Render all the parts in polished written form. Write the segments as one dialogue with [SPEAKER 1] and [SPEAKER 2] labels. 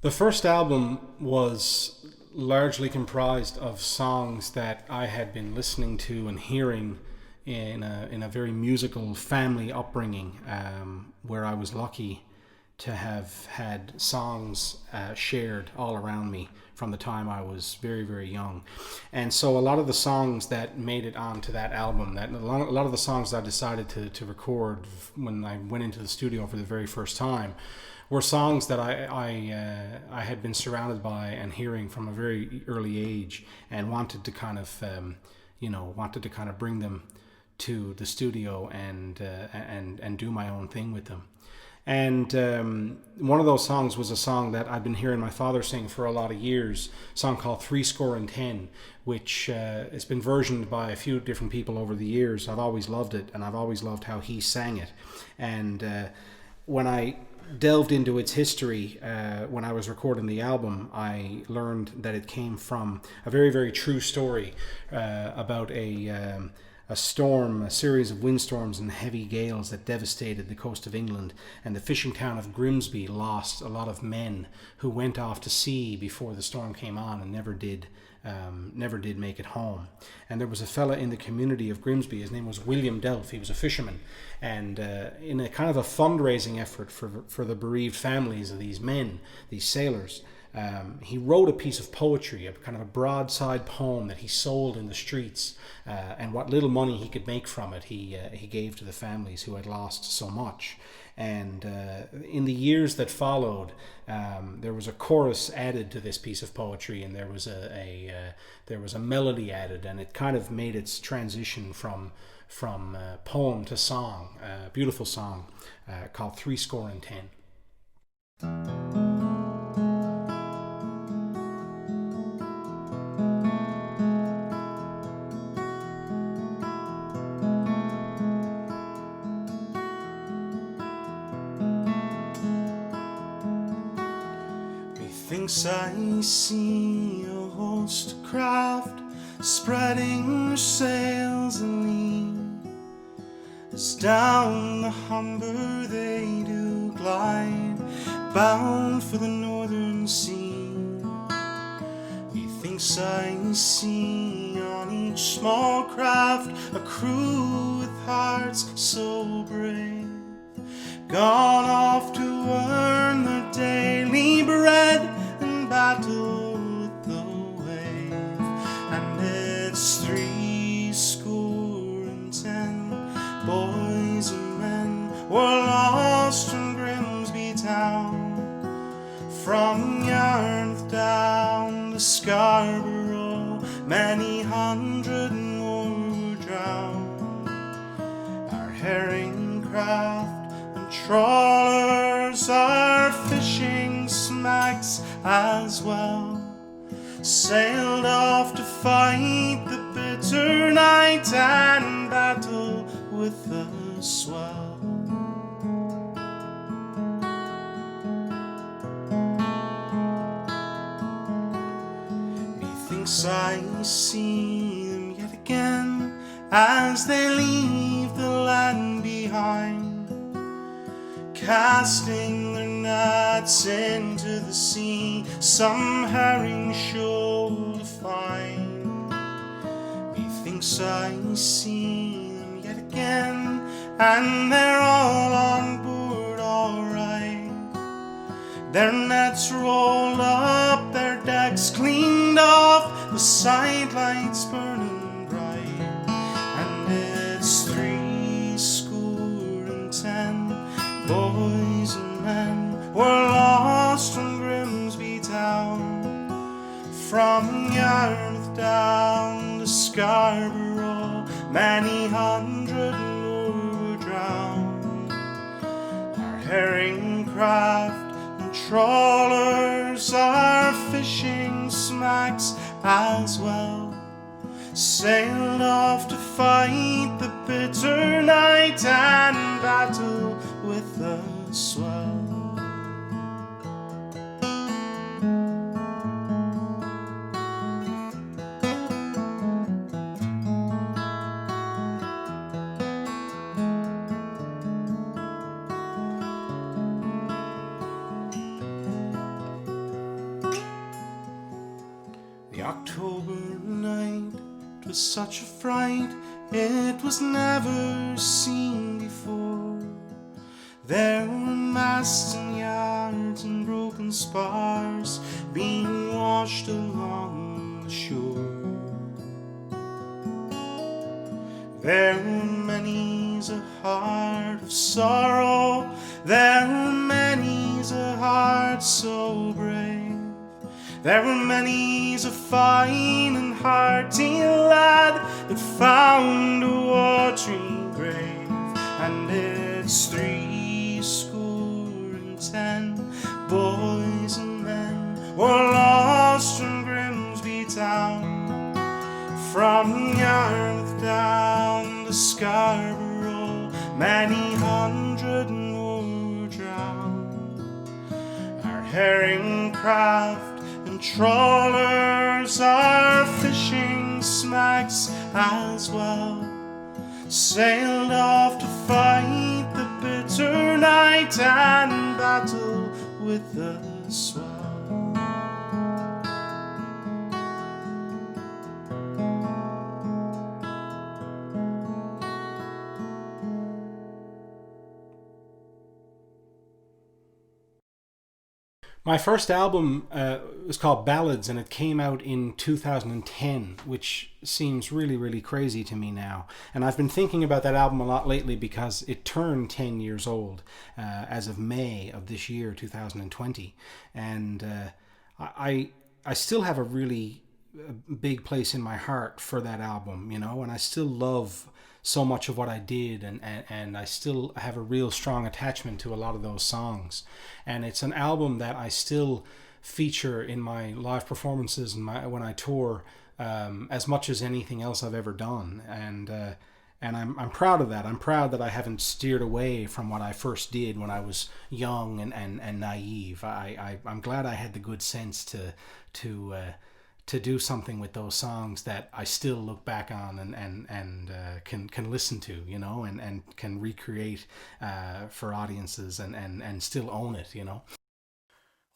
[SPEAKER 1] The first album was largely comprised of songs that I had been listening to and hearing in a very musical family upbringing, where I was lucky to have had songs shared all around me from the time I was very, very young. And so a lot of the songs that made it onto that album, that a lot of the songs I decided to record when I went into the studio for the very first time, were songs that I had been surrounded by and hearing from a very early age, and wanted to kind of bring them to the studio and do my own thing with them. And one of those songs was a song that I've been hearing my father sing for a lot of years, a song called Three Score and Ten, which has been versioned by a few different people over the years. I've always loved it, and I've always loved how he sang it. And when I delved into its history, when I was recording the album, I learned that it came from a very, very true story about a storm, a series of windstorms and heavy gales that devastated the coast of England, and the fishing town of Grimsby lost a lot of men who went off to sea before the storm came on and never did make it home. And there was a fella in the community of Grimsby. His name was William Delph. He was a fisherman, and in a kind of a fundraising effort for the bereaved families of these men, these sailors, he wrote a piece of poetry, a kind of a broadside poem that he sold in the streets, and what little money he could make from it, he gave to the families who had lost so much. And in the years that followed, there was a chorus added to this piece of poetry, and there was a melody added, and it kind of made its transition from poem to song, a beautiful song called Three Score and Ten. Methinks I see a host of craft spreading their sails aneath, as down the Humber they do glide, bound for the northern sea. Methinks I see on each small craft a crew with hearts so brave, gone off to earn their daily bread and battle with the wave. And it's 70 boys and men were lost from Grimsby town, from Yarmouth down to Scarborough. Many hundred more were drowned. Our herring craft and trawlers, our fishing smacks as well, sailed off to fight the bitter night and battle with the swell. Methinks I see them yet again as they leave the land behind, casting their nets into the sea, some herring shoal to find. Methinks I see them yet again, and they're all on board all right. Their nets rolled up, their decks cleaned off, the sidelights burning bright. And it's 70 boys and men were lost from Grimsby town, from Yarmouth down to Scarborough. Many hundred more were drowned. Our herring craft and trawlers, our fishing smacks as well, sailed off to fight the bitter night and battle with the swell. such a fright it was never seen before. There were masts and yards and broken spars being washed along the shore. There were many's a heart of sorrow, there were many's a heart so brave. There were many's a fine and hearty lad that found a watery grave, and it's 70 boys and men were lost from Grimsby town, from Yarmouth down to Scarborough. Many hundred were drowned. Our herring craft and trawlers, our fishing smacks as well, sailed off to fight the bitter night and battle with the swell. My first album was called Ballads, and it came out in 2010, which seems really, really crazy to me now. And I've been thinking about that album a lot lately because it turned 10 years old as of May of this year, 2020. And I still have a really big place in my heart for that album, you know, and I still love so much of what I did, and I still have a real strong attachment to a lot of those songs. And it's an album that I still feature in my live performances and when I tour as much as anything else I've ever done. And I'm proud of that. I'm proud that I haven't steered away from what I first did when I was young and naive. I'm glad I had the good sense to do something with those songs that I still look back on and can listen to, you know, and can recreate for audiences and still own it, you know.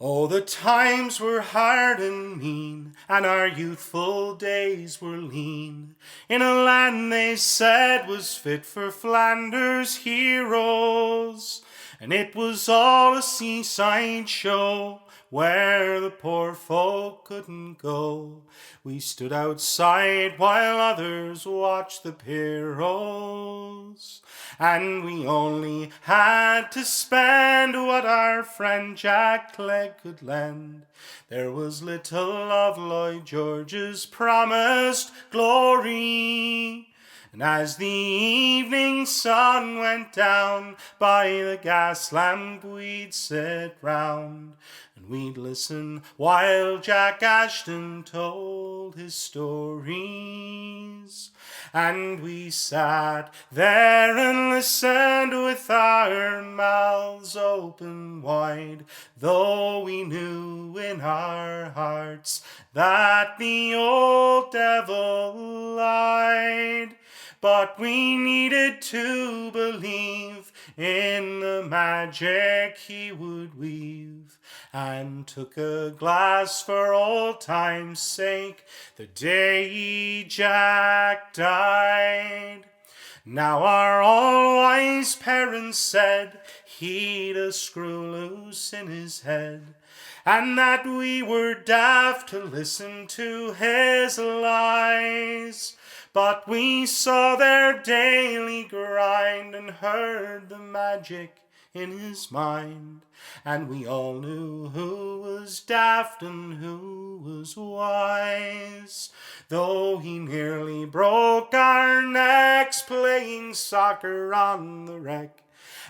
[SPEAKER 1] Oh, the times were hard and mean, and our youthful days were lean, in a land they said was fit for Flanders heroes, and it was all a seaside show, where the poor folk couldn't go. We stood outside while others watched the Pierrots, and we only had to spend what our friend Jack Clegg could lend. There was little of Lloyd George's promised glory, and as the evening sun went down, by the gas lamp we'd sit round, and we'd listen while Jack Ashton told his stories. And we sat there and listened with our mouths open wide, though we knew in our hearts that the old devil lied. But we needed to believe in the magic he would weave, and took a glass for old time's sake the day Jack died. Now our all-wise parents said he'd a screw loose in his head, and that we were daft to listen to his lies. But we saw their daily grind and heard the magic in his mind, and we all knew who was daft and who was wise, though he nearly broke our necks playing soccer on the wreck,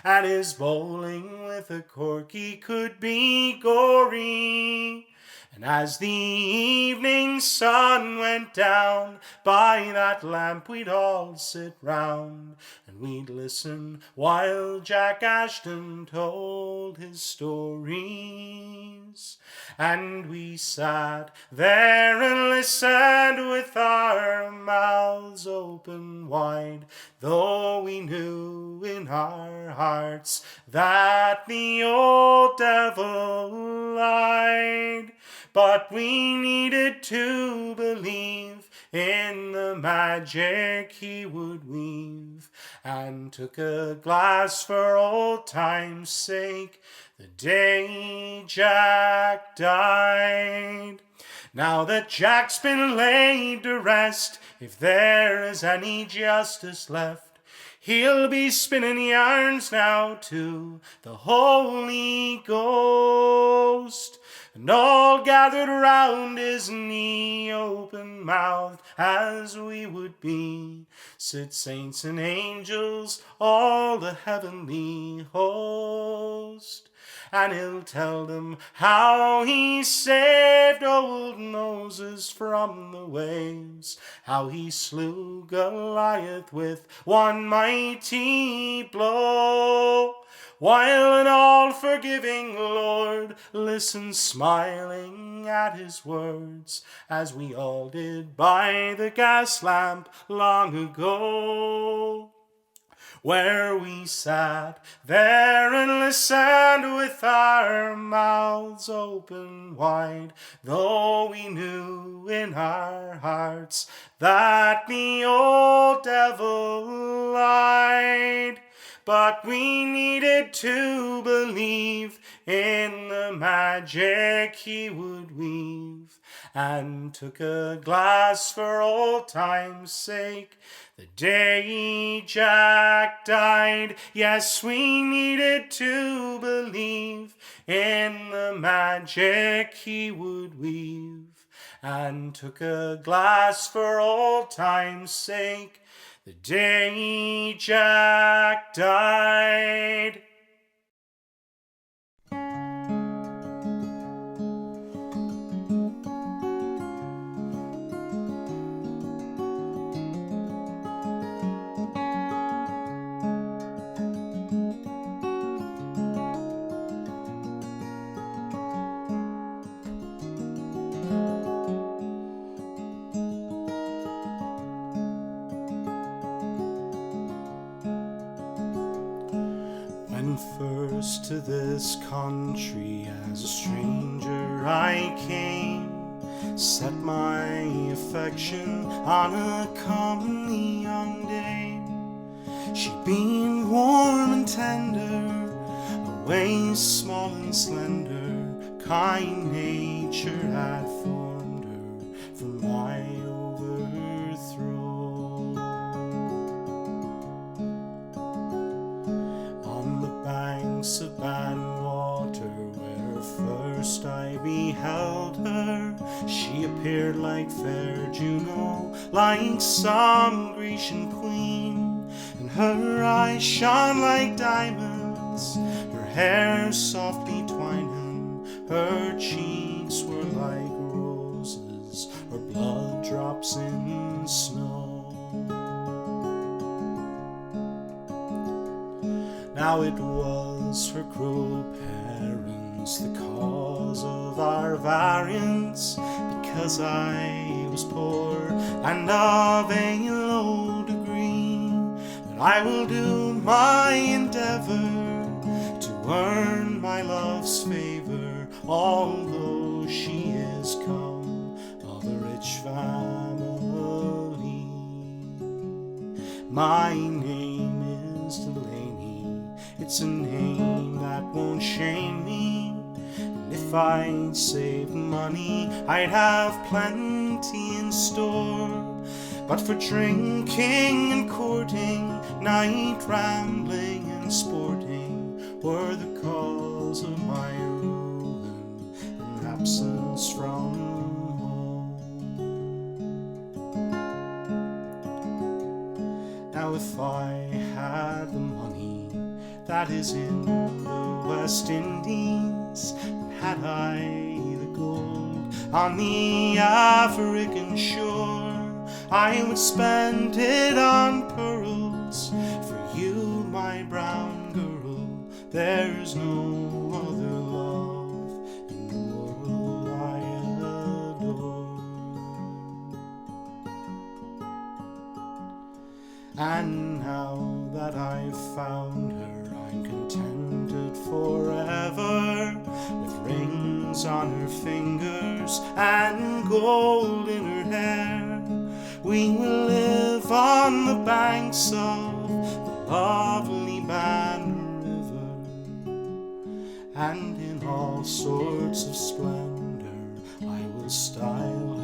[SPEAKER 1] and his bowling with a corky could be gory. And as the evening sun went down, by that lamp we'd all sit round, and we'd listen while Jack Ashton told his stories. And we sat there and listened with our mouths open wide, though we knew in our hearts that the old devil lied. But we needed to believe in the magic he would weave, and took a glass for old time's sake the day Jack died. Now that Jack's been laid to rest, if there is any justice left, he'll be spinning yarns now to the Holy Ghost. And all gathered round his knee, open-mouthed as we would be, sit saints and angels, all the heavenly host. And he'll tell them how he saved old Moses from the waves, how he slew Goliath with one mighty blow, while an all-forgiving Lord listens smiling at his words, as we all did by the gas lamp long ago, where we sat there and listened with our mouths open wide, though we knew in our hearts that the old devil lied. But we needed to believe in the magic he would weave, and took a glass for old time's sake the day Jack died. Yes, we needed to believe in the magic he would weave, and took a glass for old time's sake the day Jack died. When first to this country as a stranger I came, set my affection on a comely young dame. She being warm and tender, a waist small and slender, kind nature had formed her from my overthrow. On the banks of Bann water, where first I beheld her, she appeared like fair Juno, like some Grecian queen, and her eyes shone like diamonds, her hair softly twining, her cheeks were like roses, or blood drops in snow. Now it was her cruel parents the cause of our variance, because I was poor and of a low degree. But I will do my endeavor to earn my love's favor, although she is come of a rich family. My name is Delaney, it's a name that won't shame me. And if I'd save money, I'd have plenty in store. But for drinking and courting, night rambling and sporting, were the cause of my ruin and absence from home. Now if I had the money that is in the West Indies, and had I the gold on the African shore, I would spend it on pearls for you, my brown girl. There's no other love in the world I adore. And now that I've found her, I'm contented forever, with rings on her fingers and gold in her hair. banks of the lovely Bann River, and in all sorts of splendor I will style